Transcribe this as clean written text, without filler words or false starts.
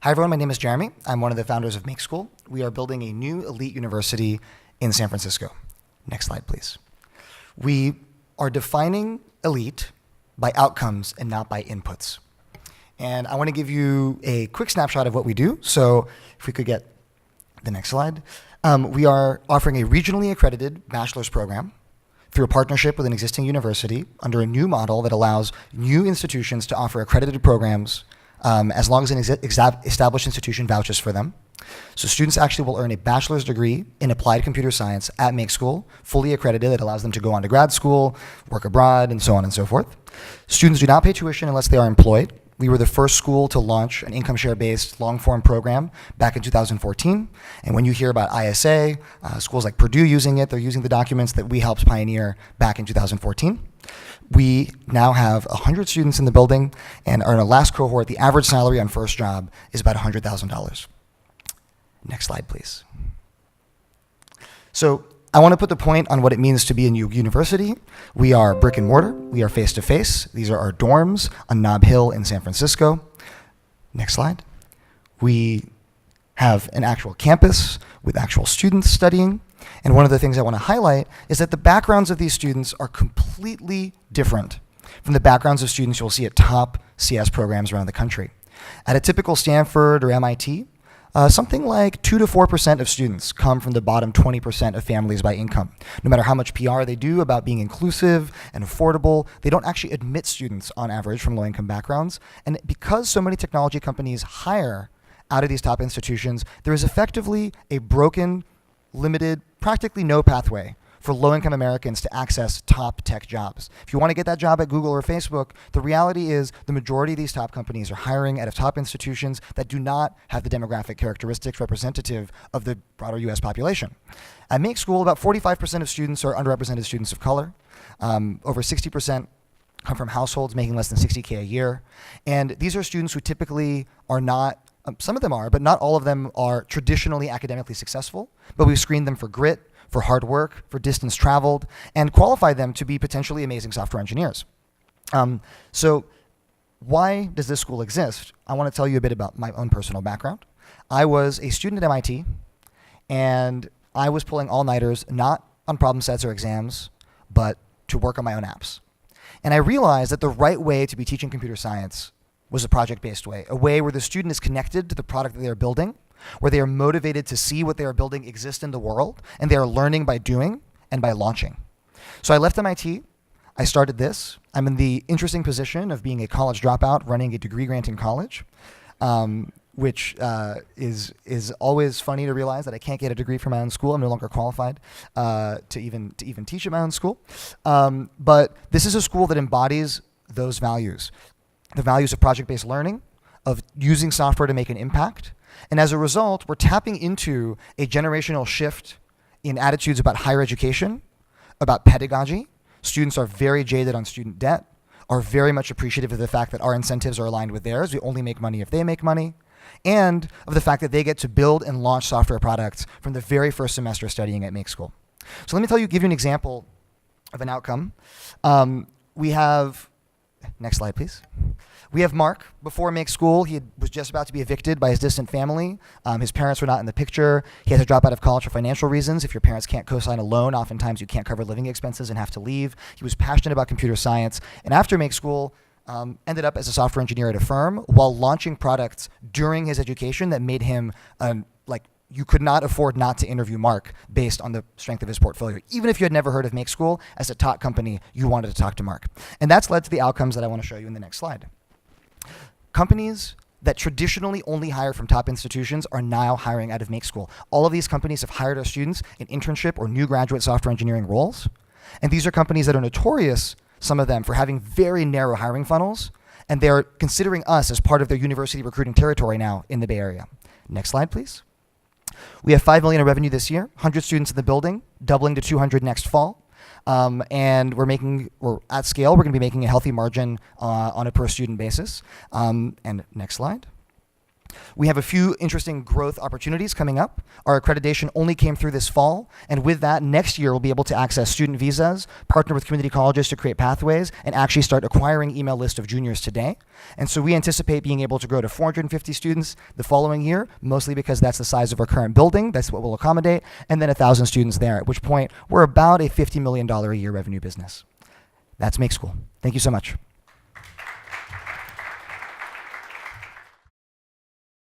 Hi everyone, my name is Jeremy. I'm one of the founders of MakeSchool. We are building a new elite university in San Francisco. Next slide, please. We are defining elite by outcomes and not by inputs. And I want to give you a quick snapshot of what we do. So if we could get the next slide. We are offering a regionally accredited bachelor's program through a partnership with an existing university under a new model that allows new institutions to offer accredited programs as long as an established institution vouches for them. So students actually will earn a bachelor's degree in applied computer science at MakeSchool, fully accredited, that allows them to go on to grad school, work abroad, and so on and so forth. Students do not pay tuition unless they are employed. We were the first school to launch an income share-based long-form program back in 2014. And when you hear about ISA, schools like Purdue using it, they're using the documents that we helped pioneer back in 2014. We now have 100 students in the building, and in our last cohort, the average salary on first job is about $100,000. Next slide, please. So I want to put the point on what it means to be a new university. We are brick and mortar. We are face-to-face. These are our dorms on Nob Hill in San Francisco. Next slide. We have an actual campus with actual students studying. And one of the things I want to highlight is that the backgrounds of these students are completely different from the backgrounds of students you'll see at top CS programs around the country. At a typical Stanford or MIT, something like 2 to 4% of students come from the bottom 20% of families by income. No matter how much PR they do about being inclusive and affordable, they don't actually admit students on average from low-income backgrounds. And because so many technology companies hire out of these top institutions, there is effectively a broken, limited, practically no pathway for low-income Americans to access top tech jobs. If you want to get that job at Google or Facebook, the reality is the majority of these top companies are hiring out of top institutions that do not have the demographic characteristics representative of the broader US population. At MakeSchool, about 45% of students are underrepresented students of color. Over 60% come from households making less than $60K a year. And these are students who typically are not, some of them are, but not all of them are traditionally academically successful. But we've screened them for grit, for hard work, for distance traveled, and qualify them to be potentially amazing software engineers. So why does this school exist? I want to tell you a bit about my own personal background. I was a student at MIT, and I was pulling all-nighters, not on problem sets or exams, but to work on my own apps. And I realized that the right way to be teaching computer science was a project-based way, a way where the student is connected to the product that they're building, where they are motivated to see what they are building exist in the world, and they are learning by doing and by launching. So I left MIT, I started this. I'm in the interesting position of being a college dropout running a degree-granting college, which is always funny to realize that I can't get a degree from my own school. I'm no longer qualified to even teach at my own school. But this is a school that embodies those values, the values of project-based learning, of using software to make an impact. And as a result, we're tapping into a generational shift in attitudes about higher education, about pedagogy. Students are very jaded on student debt, are very much appreciative of the fact that our incentives are aligned with theirs. We only make money if they make money. And of the fact that they get to build and launch software products from the very first semester studying at MakeSchool. So let me give you an example of an outcome. We have, next slide, please. We have Mark. Before MakeSchool, he was just about to be evicted by his distant family. His parents were not in the picture. He had to drop out of college for financial reasons. If your parents can't co-sign a loan, oftentimes you can't cover living expenses and have to leave. He was passionate about computer science. And after MakeSchool, ended up as a software engineer at a firm while launching products during his education that made him you could not afford not to interview Mark based on the strength of his portfolio. Even if you had never heard of MakeSchool, as a top company, you wanted to talk to Mark. And that's led to the outcomes that I want to show you in the next slide. Companies that traditionally only hire from top institutions are now hiring out of MakeSchool. All of these companies have hired our students in internship or new graduate software engineering roles. And these are companies that are notorious, some of them, for having very narrow hiring funnels. And they're considering us as part of their university recruiting territory now in the Bay Area. Next slide, please. We have $5 million in revenue this year, 100 students in the building, doubling to 200 next fall. And we're at scale, we're going to be making a healthy margin on a per student basis. And next slide. We have a few interesting growth opportunities coming up. Our accreditation only came through this fall, and with that, next year we'll be able to access student visas, partner with community colleges to create pathways, and actually start acquiring email list of juniors today. And so we anticipate being able to grow to 450 students the following year, mostly because that's the size of our current building, that's what we'll accommodate, and then 1,000 students there, at which point we're about a $50 million a year revenue business. That's MakeSchool. Thank you so much.